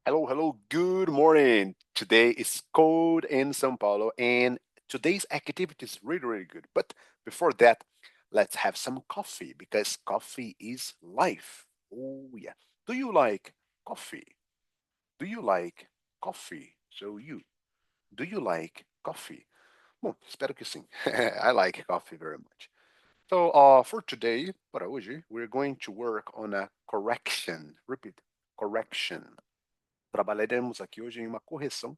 Hello, hello, good morning. Today is cold in São Paulo and today's activity is really, really good. But before that, let's have some coffee because coffee is life. Oh, yeah. Do you like coffee? Do you like coffee? Do you like coffee? Bom, espero que sim. I like coffee very much. So, for today, para hoje, we're going to work on a correction. Repeat, correction. Trabalharemos aqui hoje em uma correção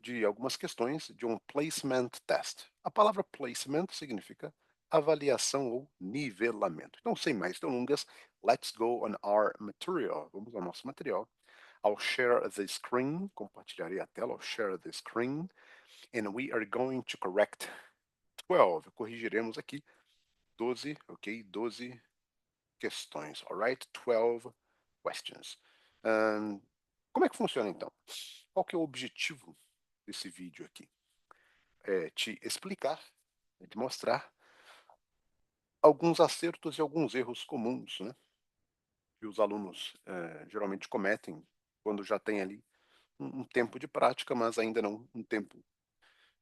de algumas questões de um placement test. A palavra placement significa avaliação ou nivelamento. Então, sem mais delongas, let's go on our material. Vamos ao nosso material. I'll share the screen, compartilharei a tela, I'll share the screen, and we are going to correct 12. Corrigiremos aqui 12, ok? 12 questões, alright? 12 questions. Como é que funciona então? Qual que é o objetivo desse vídeo aqui? É te explicar, é te mostrar alguns acertos e alguns erros comuns, né? Que os alunos geralmente cometem quando já tem ali um tempo de prática, mas ainda não um tempo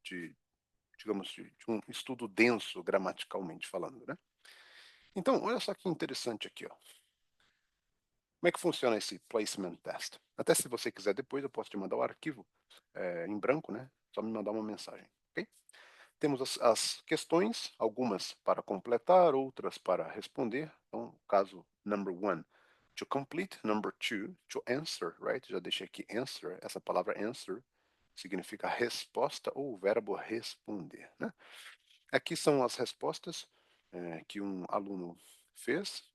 de, digamos, de um estudo denso gramaticalmente falando, né? Então, olha só que interessante aqui, ó. Como é que funciona esse placement test? Até se você quiser depois, eu posso te mandar o arquivo em branco, né? Só me mandar uma mensagem, ok? Temos as questões, algumas para completar, outras para responder. Então, caso number one, to complete, number two, to answer, right? Já deixei aqui answer, essa palavra answer significa resposta ou o verbo responder, né? Aqui são as respostas que um aluno fez,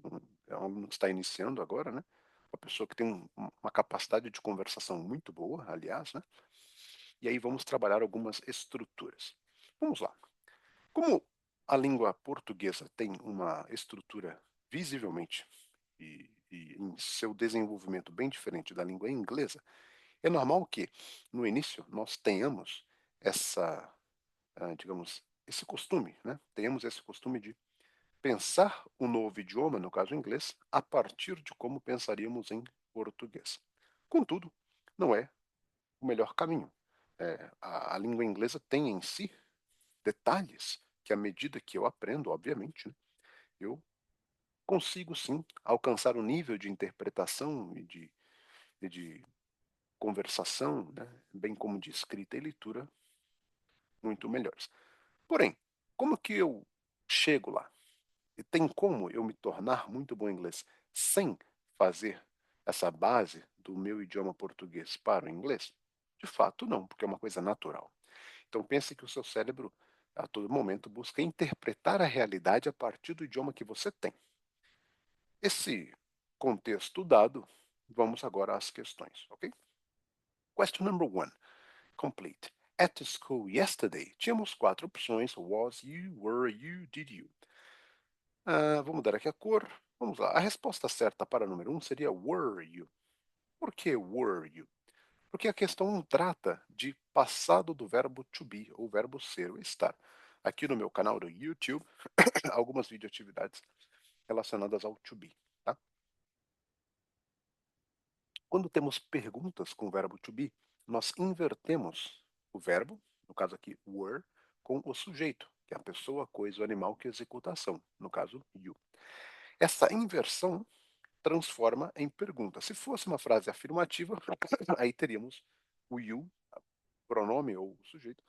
é um aluno que está iniciando agora, né? Uma pessoa que tem uma capacidade de conversação muito boa, aliás, né? E aí vamos trabalhar algumas estruturas. Vamos lá. Como a língua portuguesa tem uma estrutura visivelmente e em seu desenvolvimento bem diferente da língua inglesa, é normal que, no início, nós tenhamos essa, digamos, esse costume, né? Tenhamos esse costume de pensar o novo idioma, no caso o inglês, a partir de como pensaríamos em português. Contudo, não é o melhor caminho. A língua inglesa tem em si detalhes que, à medida que eu aprendo, obviamente, né, eu consigo sim alcançar um nível de interpretação e de conversação, né, bem como de escrita e leitura, muito melhores. Porém, como que eu chego lá? E tem como eu me tornar muito bom em inglês sem fazer essa base do meu idioma português para o inglês? De fato, não, porque é uma coisa natural. Então pense que o seu cérebro a todo momento busca interpretar a realidade a partir do idioma que você tem. Esse contexto dado, vamos agora às questões, ok? Question number one, complete. At the school yesterday, tínhamos quatro opções: was you, were you, did you. Vou mudar aqui a cor. Vamos lá. A resposta certa para o número um seria were you. Por que were you? Porque a questão trata de passado do verbo to be, ou verbo ser ou estar. Aqui no meu canal do YouTube, algumas videoatividades relacionadas ao to be. Tá? Quando temos perguntas com o verbo to be, nós invertemos o verbo, no caso aqui were, com o sujeito, que é a pessoa, coisa ou animal que executa a ação, no caso you. Essa inversão transforma em pergunta. Se fosse uma frase afirmativa, aí teríamos o you, pronome ou sujeito,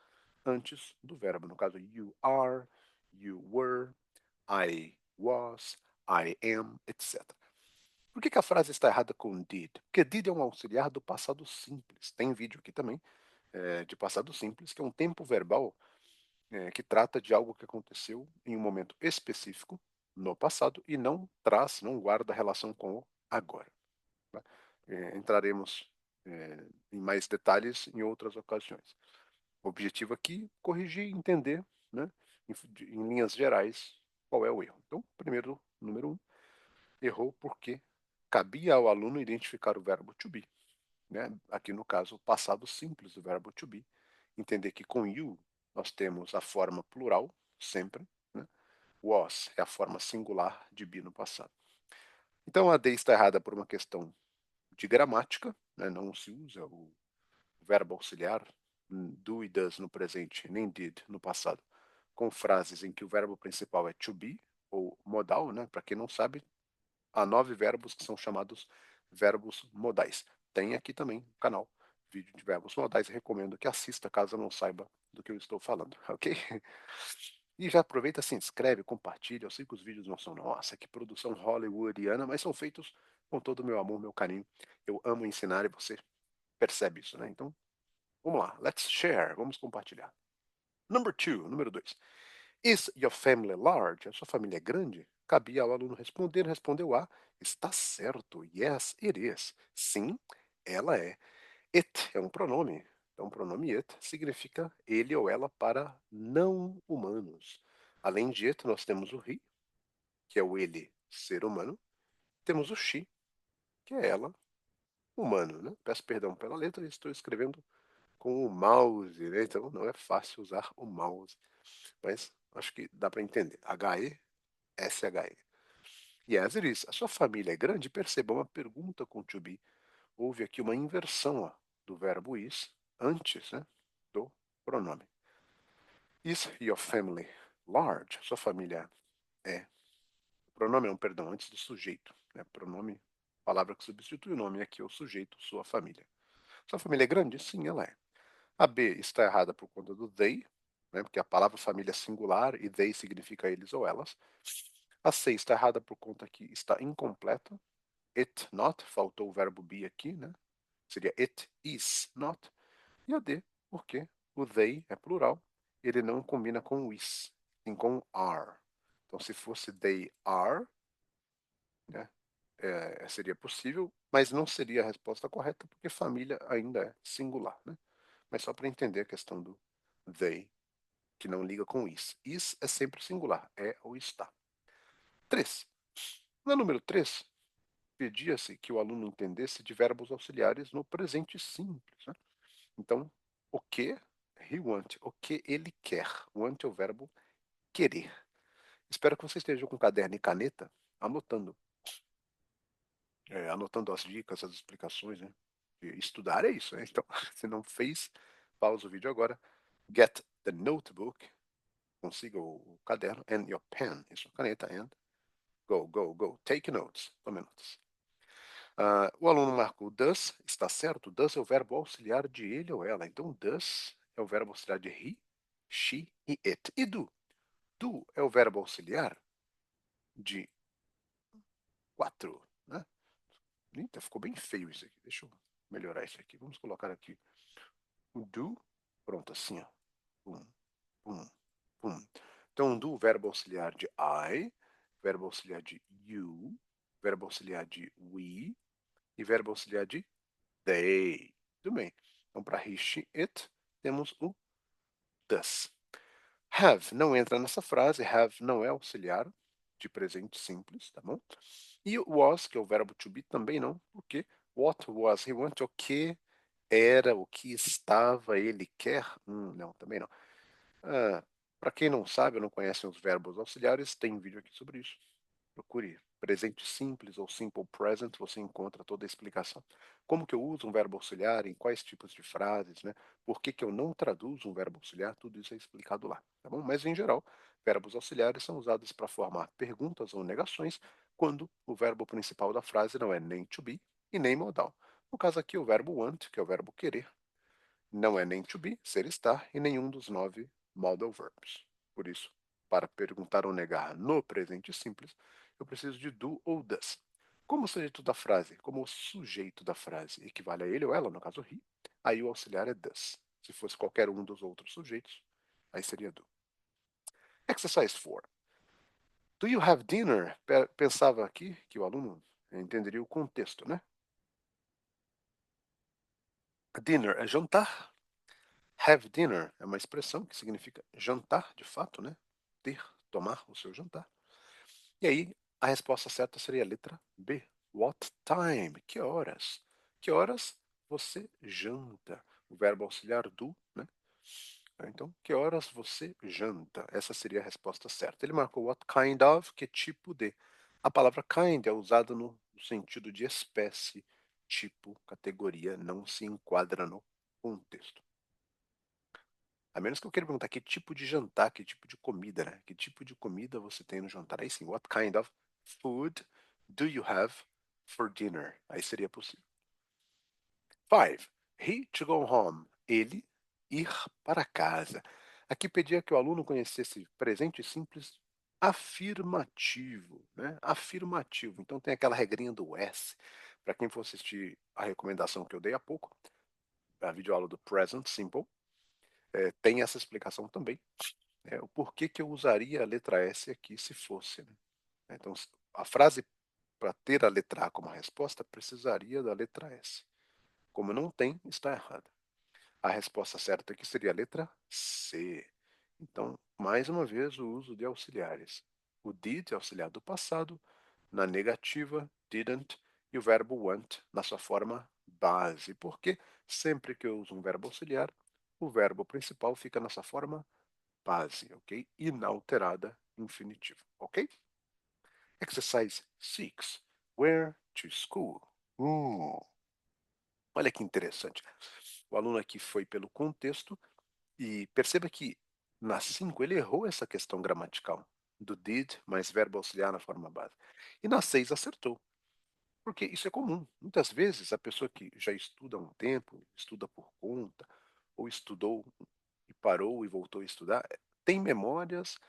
antes do verbo. No caso, you are, you were, I was, I am, etc. Por que a frase está errada com did? Porque did é um auxiliar do passado simples. Tem vídeo aqui também de passado simples, que é um tempo verbal que trata de algo que aconteceu em um momento específico no passado e não traz, não guarda relação com o agora. Tá? Entraremos em mais detalhes em outras ocasiões. O objetivo aqui, corrigir e entender, né, em linhas gerais, qual é o erro. Então, primeiro, número um, errou porque cabia ao aluno identificar o verbo to be. Né? Aqui no caso, o passado simples do verbo to be. Entender que com you nós temos a forma plural, sempre. Né? Was é a forma singular de be no passado. Então a D está errada por uma questão de gramática, né? Não se usa o verbo auxiliar do e does no presente, nem did no passado, com frases em que o verbo principal é to be ou modal, né? Para quem não sabe, há 9 verbos que são chamados verbos modais. Tem aqui também no canal vídeo de verbos modais, recomendo que assista caso não saiba do que eu estou falando, ok? E já aproveita, se inscreve, compartilha. Eu sei que os vídeos não são, nossa, que produção hollywoodiana, mas são feitos com todo o meu amor, meu carinho. Eu amo ensinar e você percebe isso, né? Então, vamos lá, let's share, vamos compartilhar. Número 2. Is your family large? A sua família é grande? Cabia ao aluno responder, respondeu A. Está certo. Yes, it is. Sim, ela é. It é um pronome. Então, o pronome it significa ele ou ela para não humanos. Além de it, nós temos o he, que é o ele, ser humano. Temos o she, que é ela, humano, né? Peço perdão pela letra, estou escrevendo com o mouse, né? Então não é fácil usar o mouse. Mas acho que dá para entender. H-E-S-H-E. Yes, it is. A sua família é grande? Perceba uma pergunta com to be. Houve aqui uma inversão ó, do verbo is antes né, do pronome. Is your family large? Sua família é. O pronome é um perdão antes do sujeito. Né? Pronome, palavra que substitui o nome, aqui é o sujeito, sua família. Sua família é grande? Sim, ela é. A B está errada por conta do they, né, porque a palavra família é singular e they significa eles ou elas. A C está errada por conta que está incompleta. It not, faltou o verbo be aqui, né? Seria it is not. E a D, porque o they é plural, ele não combina com o is, sim com o are. Então, se fosse they are, né, seria possível, mas não seria a resposta correta, porque família ainda é singular. Né? Mas só para entender a questão do they, que não liga com is. Is é sempre singular, é ou está. 3. Na número 3, pedia-se que o aluno entendesse de verbos auxiliares no presente simples. Né? Então, o que he want, o que ele quer. Want é o verbo querer. Espero que você esteja com caderno e caneta anotando. Anotando as dicas, as explicações, né? E estudar é isso, né? Então, se não fez, pausa o vídeo agora. Get the notebook, consiga o caderno, and your pen, e sua caneta, and go, go, go. Take notes, tome notas. O aluno marcou does, está certo? Does é o verbo auxiliar de ele ou ela. Então, does é o verbo auxiliar de he, she e it. E do? Do é o verbo auxiliar de quatro, né? Eita, ficou bem feio isso aqui. Deixa eu melhorar isso aqui. Vamos colocar aqui o do. Pronto, assim, ó. Pum, pum, pum. Então, do, verbo auxiliar de I, verbo auxiliar de you, verbo auxiliar de we e verbo auxiliar de they. Tudo bem. Então, para he, she, it, temos o does. Have não entra nessa frase. Have não é auxiliar de presente simples, tá bom? E o was, que é o verbo to be, também não, porque what was he want, o que era, o que estava, ele quer? Não, também não. Para quem não sabe ou não conhece os verbos auxiliares, tem vídeo aqui sobre isso. Procure presente simples ou simple present, você encontra toda a explicação. Como que eu uso um verbo auxiliar, em quais tipos de frases, né? Por que que eu não traduzo um verbo auxiliar, tudo isso é explicado lá, tá bom? Mas, em geral, verbos auxiliares são usados para formar perguntas ou negações quando o verbo principal da frase não é nem to be e nem modal. No caso aqui, o verbo want, que é o verbo querer, não é nem to be, ser estar, e nenhum dos 9 modal verbs. Por isso, para perguntar ou negar no presente simples, eu preciso de do ou does. Como o sujeito da frase, como o sujeito da frase equivale a ele ou ela, no caso he, aí o auxiliar é does. Se fosse qualquer um dos outros sujeitos, aí seria do. Exercise 4. Do you have dinner? Pensava aqui que o aluno entenderia o contexto, né? Dinner é jantar. Have dinner é uma expressão que significa jantar, de fato, né? Ter, tomar o seu jantar. E aí, a resposta certa seria a letra B. What time? Que horas? Que horas você janta? O verbo auxiliar do, né? Então, que horas você janta? Essa seria a resposta certa. Ele marcou what kind of, que tipo de. A palavra kind é usada no sentido de espécie, tipo, categoria não se enquadra no contexto. A menos que eu queira perguntar que tipo de jantar, que tipo de comida, né? Que tipo de comida você tem no jantar? Aí sim, what kind of food do you have for dinner? Aí seria possível. 5. He to go home. Ele ir para casa. Aqui pedia que o aluno conhecesse presente simples afirmativo, né? Afirmativo. Então tem aquela regrinha do S. Para quem for assistir a recomendação que eu dei há pouco, a videoaula do Present Simple, tem essa explicação também. O porquê que eu usaria a letra S aqui se fosse, né? Então, a frase para ter a letra A como resposta precisaria da letra S. Como não tem, está errada. A resposta certa aqui seria a letra C. Então, mais uma vez, o uso de auxiliares. O did, auxiliar do passado, na negativa, didn't, e o verbo want na sua forma base. Porque sempre que eu uso um verbo auxiliar, o verbo principal fica nessa forma base, ok? Inalterada, infinitivo, ok? Exercise 6. Where to school? Olha que interessante. O aluno aqui foi pelo contexto e perceba que na 5 ele errou essa questão gramatical do did mais verbo auxiliar na forma base. E na 6 acertou, porque isso é comum. Muitas vezes a pessoa que já estuda há um tempo, estuda por conta, ou estudou e parou e voltou a estudar, tem memórias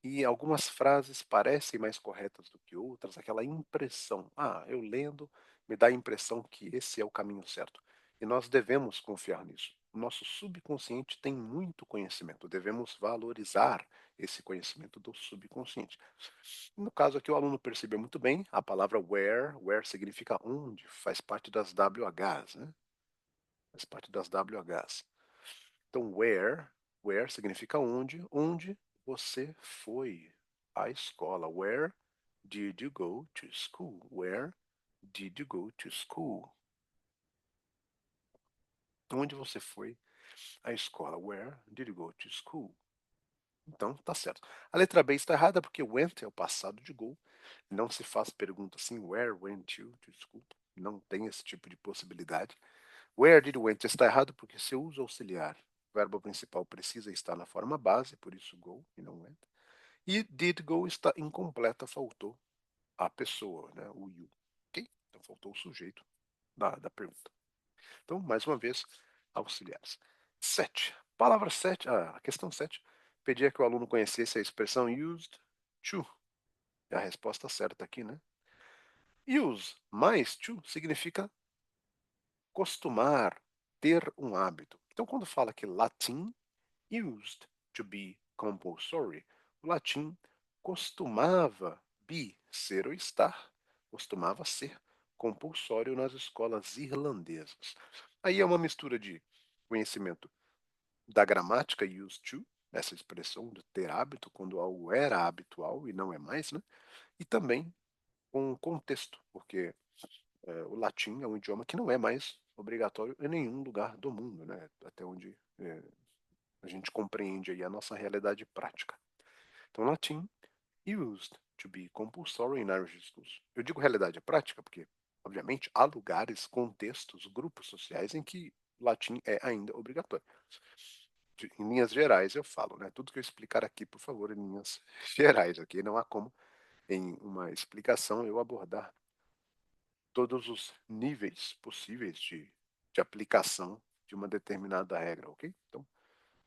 e algumas frases parecem mais corretas do que outras, aquela impressão. Ah, eu lendo me dá a impressão que esse é o caminho certo. E nós devemos confiar nisso. O nosso subconsciente tem muito conhecimento, devemos valorizar esse conhecimento do subconsciente. No caso aqui, o aluno percebeu muito bem a palavra where significa onde, faz parte das WHs, né? Faz parte das WHs. Então, where significa onde você foi à escola. Where did you go to school? Where did you go to school? Onde você foi à escola? Where did you go to school? Então, tá certo. A letra B está errada porque went é o passado de go. Não se faz pergunta assim, where went you to school? Não tem esse tipo de possibilidade. Where did went está errado porque seu uso auxiliar, o verbo principal precisa estar na forma base, por isso go e não went. E did go está incompleta, faltou a pessoa, né, o you. Ok? Então faltou o sujeito da pergunta. Então, mais uma vez, auxiliares. 7. Palavra 7, a questão 7, pedia que o aluno conhecesse a expressão used to. É a resposta certa aqui, né? Use mais to significa costumar, ter um hábito. Então, quando fala que latim used to be compulsory, o latim costumava be, ser ou estar, costumava ser compulsório nas escolas irlandesas. Aí é uma mistura de conhecimento da gramática used to, essa expressão de ter hábito, quando algo era habitual e não é mais, né? E também com contexto, porque o latim é um idioma que não é mais obrigatório em nenhum lugar do mundo, né? Até onde a gente compreende aí a nossa realidade prática. Então, latim used to be compulsory in Irish schools. Eu digo realidade prática porque, obviamente, há lugares, contextos, grupos sociais em que latim é ainda obrigatório. Em linhas gerais, eu falo, né? Tudo que eu explicar aqui, por favor, em linhas gerais, ok? Não há como, em uma explicação, eu abordar todos os níveis possíveis de aplicação de uma determinada regra, ok? Então,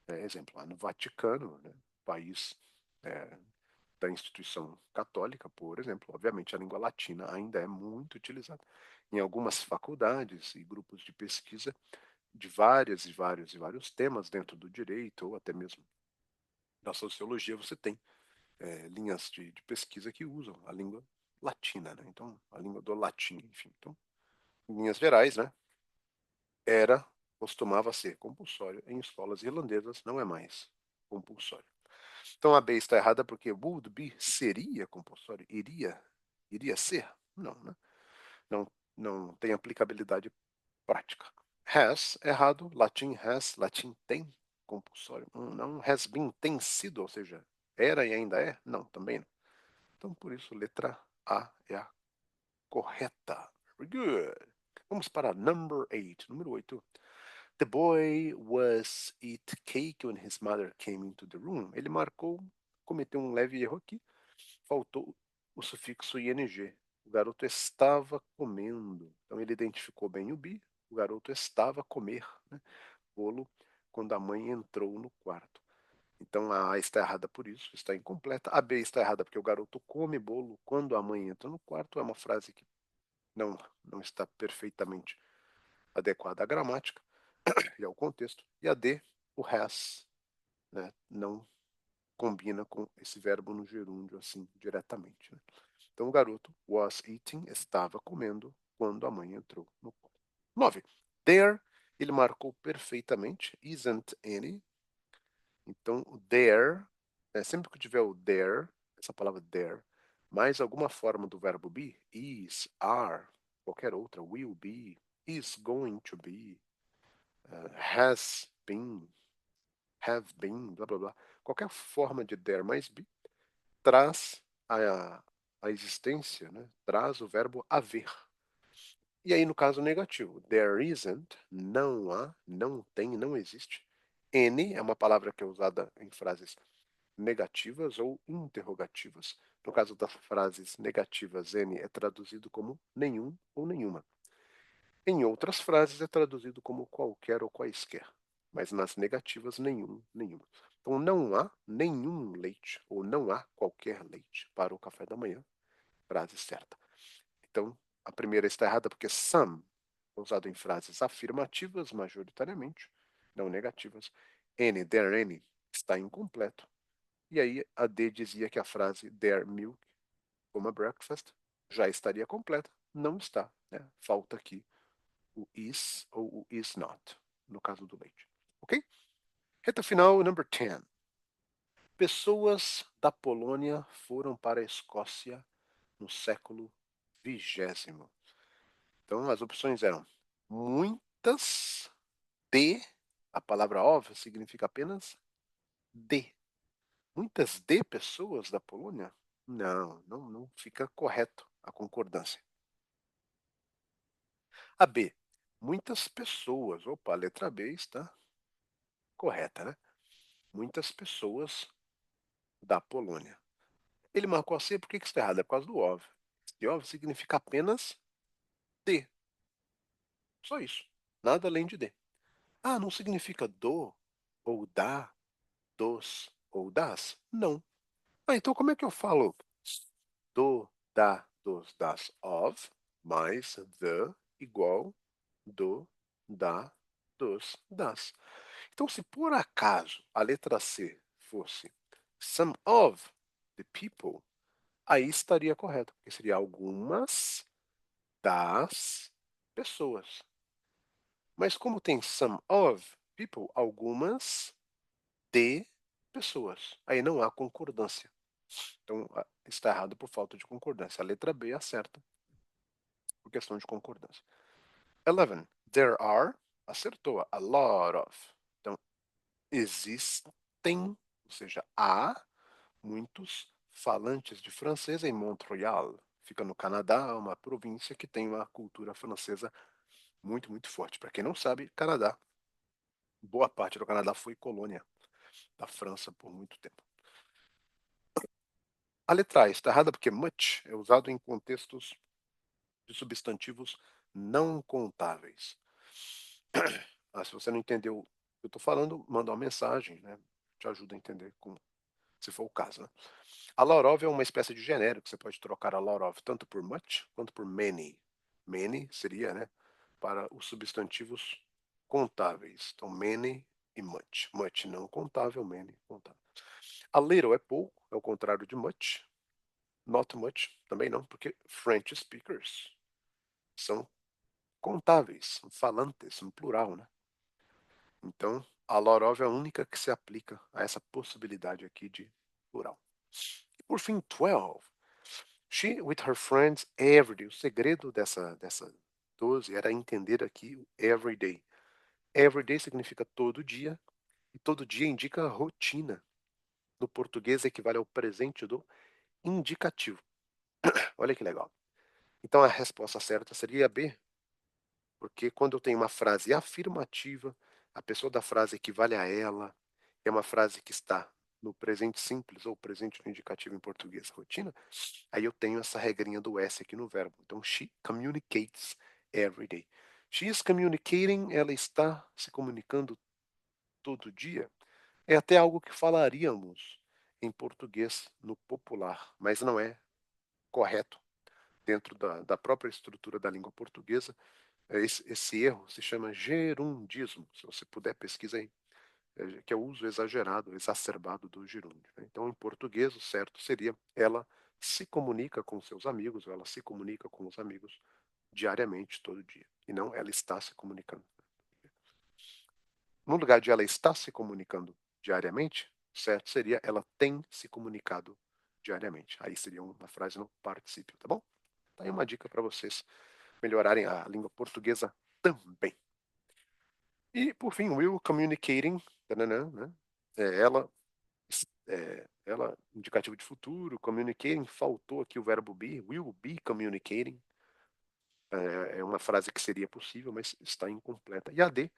exemplo, lá no Vaticano, né, país é, da instituição católica, por exemplo, obviamente a língua latina ainda é muito utilizada. Em algumas faculdades e grupos de pesquisa de várias e vários temas dentro do direito ou até mesmo da sociologia, você tem linhas de pesquisa que usam a língua latina, né? Então, a língua do latim, enfim. Então, em linhas gerais, né, costumava ser compulsório em escolas irlandesas, não é mais compulsório. Então a B está errada porque would be seria compulsório, iria ser? Não, né? Não, não tem aplicabilidade prática. Has, errado, latim has, latim tem compulsório. Não, has been tem sido, ou seja, era e ainda é? Não, também não. Então por isso letra A é a correta. Very good. Vamos para number 8, número 8. The boy was eat cake when his mother came into the room. Ele cometeu um leve erro aqui. Faltou o sufixo ing. O garoto estava comendo. Então ele identificou bem o be. O garoto estava a comer, né, bolo quando a mãe entrou no quarto. Então a A está errada por isso, está incompleta. A B está errada porque o garoto come bolo quando a mãe entra no quarto. É uma frase que não está perfeitamente adequada à gramática e ao contexto. E a D, o has, né, não combina com esse verbo no gerúndio assim diretamente. Né? Então o garoto was eating, estava comendo quando a mãe entrou no quarto. 9. There, ele marcou perfeitamente. Isn't any. Então o there, sempre que tiver o there, essa palavra there, mais alguma forma do verbo be, is, are, qualquer outra, will be, is going to be, has been, have been, blá blá blá. Qualquer forma de there mais be traz a existência, né? Traz o verbo haver. E aí, no caso negativo, there isn't, não há, não tem, não existe. Any é uma palavra que é usada em frases negativas ou interrogativas. No caso das frases negativas, any é traduzido como nenhum ou nenhuma. Em outras frases é traduzido como qualquer ou quaisquer. Mas nas negativas, nenhum, nenhuma. Então não há nenhum leite ou não há qualquer leite para o café da manhã. Frase certa. Então, a primeira está errada porque some é usado em frases afirmativas majoritariamente, não negativas. Any, there any está incompleto. E aí a D dizia que a frase their milk from a breakfast já estaria completa. Não está, né? Falta aqui o is ou o is not, no caso do leite. Ok? Reta final, number 10. Pessoas da Polônia foram para a Escócia no século XX. Então, as opções eram muitas de, a palavra of significa apenas de. Muitas de pessoas da Polônia? Não fica correto a concordância. A B, muitas pessoas. Opa, a letra B está correta, né? Muitas pessoas da Polônia. Ele marcou a C, por que está errado? É por causa do of. E of significa apenas de. Só isso. Nada além de de. Ah, não significa do, ou da, dos, ou das? Não. Ah, então como é que eu falo do, da, dos, das, of, mais the, igual do, da, dos, das? Então, se por acaso a letra C fosse some of the people, aí estaria correto, porque seria algumas das pessoas. Mas como tem some of people, algumas de pessoas, aí não há concordância. Então está errado por falta de concordância. A letra B acerta por questão de concordância. 11. There are, acertou, a lot of. Então, existem, ou seja, há muitos falantes de francês em Montreal. Fica no Canadá, uma província que tem uma cultura francesa muito, muito forte. Para quem não sabe, Canadá, boa parte do Canadá foi colônia da França por muito tempo. A letra A está errada porque much é usado em contextos de substantivos não contáveis. Se você não entendeu o que eu estou falando, manda uma mensagem, né? Te ajuda a entender, se for o caso. Né? A lot of é uma espécie de genérico, você pode trocar a lot of tanto por much quanto por many. Many seria, né, para os substantivos contáveis. Então, many e much. Much não contável, many contável. A little é pouco, é o contrário de much. Not much, também não, porque French speakers são contáveis, são falantes, no plural, né? Então, a lot of é a única que se aplica a essa possibilidade aqui de plural. E por fim, 12. She with her friends every day. O segredo dessa 12 era entender aqui o every day. Every day significa todo dia, e todo dia indica rotina. No português equivale ao presente do indicativo. Olha que legal. Então a resposta certa seria a B. Porque quando eu tenho uma frase afirmativa, a pessoa da frase equivale a ela, é uma frase que está no presente simples ou presente no indicativo em português, rotina, aí eu tenho essa regrinha do S aqui no verbo. Então, she communicates every day. She is communicating, ela está se comunicando todo dia. É até algo que falaríamos em português no popular, mas não é correto dentro da própria estrutura da língua portuguesa. Esse erro se chama gerundismo. Se você puder, pesquisa aí, que é o uso exagerado, exacerbado do gerúndio, né? Então, em português, o certo seria ela se comunica com seus amigos, ou ela se comunica com os amigos diariamente, todo dia. E não ela está se comunicando. No lugar de ela está se comunicando diariamente, o certo seria ela tem se comunicado diariamente. Aí seria uma frase no particípio, tá bom? Tá aí uma dica para vocês melhorarem a língua portuguesa também. E, por fim, will communicating, tananã, né? Ela, ela, indicativo de futuro, communicating, faltou aqui o verbo be, will be communicating. É uma frase que seria possível, mas está incompleta. E a D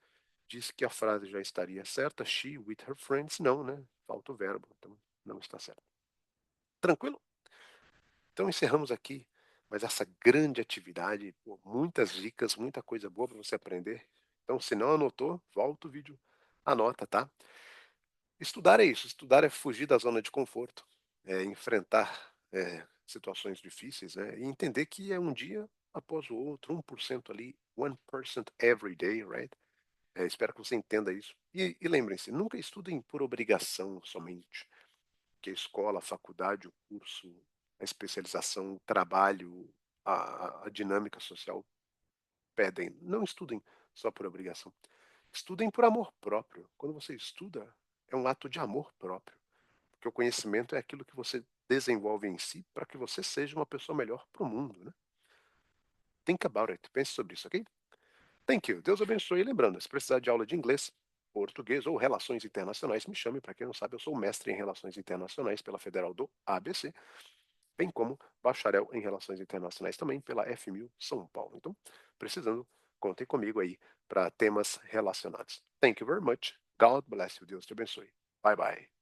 diz que a frase já estaria certa, she with her friends, não, né? Falta o verbo, então não está certo. Tranquilo? Então encerramos aqui, mas essa grande atividade, pô, muitas dicas, muita coisa boa para você aprender. Então, se não anotou, volta o vídeo, anota, tá? Estudar é isso, estudar é fugir da zona de conforto, é enfrentar situações difíceis, né? E entender que é um dia após o outro, 1% ali, 1% every day, right? Espero que você entenda isso. E lembrem-se, nunca estudem por obrigação somente, que a escola, a faculdade, o curso, a especialização, o trabalho, a dinâmica social pedem. Não estudem só por obrigação. Estudem por amor próprio. Quando você estuda, é um ato de amor próprio. Porque o conhecimento é aquilo que você desenvolve em si para que você seja uma pessoa melhor para o mundo, né? Think about it. Pense sobre isso, ok? Thank you. Deus abençoe. E lembrando, se precisar de aula de inglês, português ou relações internacionais, me chame. Para quem não sabe, eu sou mestre em relações internacionais pela Federal do ABC, bem como bacharel em relações internacionais também pela FMU São Paulo. Então, precisando, contem comigo aí para temas relacionados. Thank you very much. God bless you. Deus te abençoe. Bye bye.